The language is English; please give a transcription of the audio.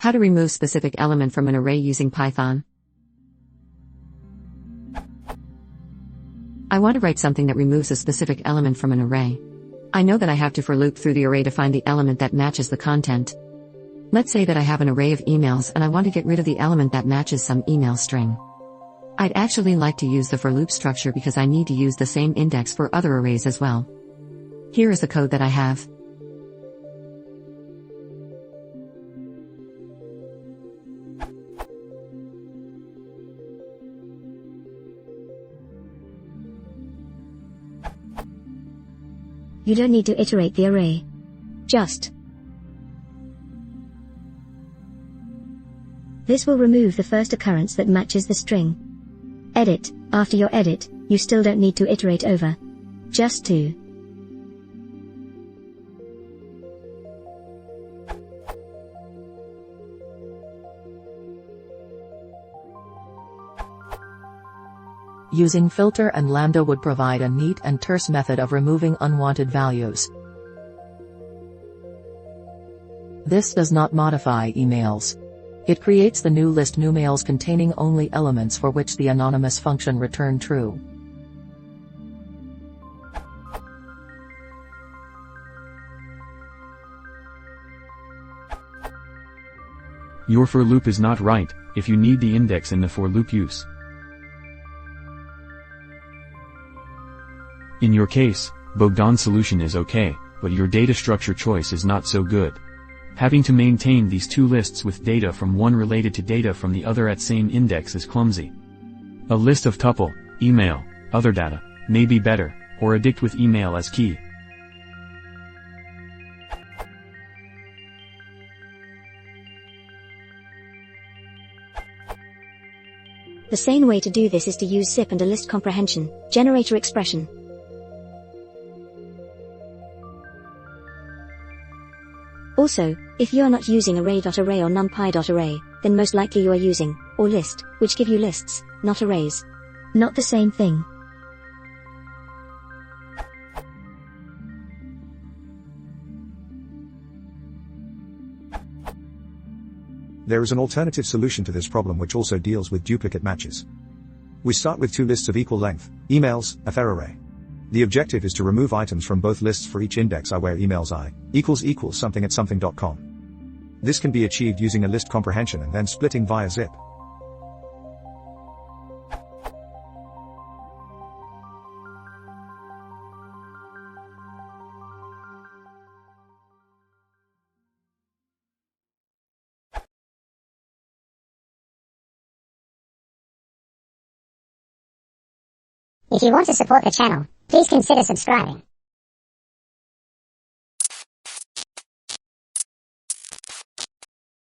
How to remove specific element from an array using Python. I want to write something that removes a specific element from an array. I know that I have to for loop through the array to find the element that matches the content. Let's say that I have an array of emails and I want to get rid of the element that matches some email string. I'd actually like to use the for loop structure because I need to use the same index for other arrays as well. Here is the code that I have. You don't need to iterate the array. Just. This will remove the first occurrence that matches the string. Edit. After your edit, you still don't need to iterate over. Just to. Using filter and lambda would provide a neat and terse method of removing unwanted values. This does not modify emails. It creates the new list new mails containing only elements for which the anonymous function return true. Your for loop is not right if you need the index in the for loop use. In your case, Bogdan's solution is okay, but your data structure choice is not so good. Having to maintain these two lists with data from one related to data from the other at same index is clumsy. A list of tuple, email, other data, may be better, or a dict with email as key. The sane way to do this is to use zip and a list comprehension, generator expression. Also, if you are not using array.array or numpy.array, then most likely you are using or list, which give you lists, not arrays. Not the same thing. There is an alternative solution to this problem which also deals with duplicate matches. We start with two lists of equal length, emails, a fair array. The objective is to remove items from both lists for each index I where emails I == something at something.com. This can be achieved using a list comprehension and then splitting via zip. If you want to support the channel, please consider subscribing.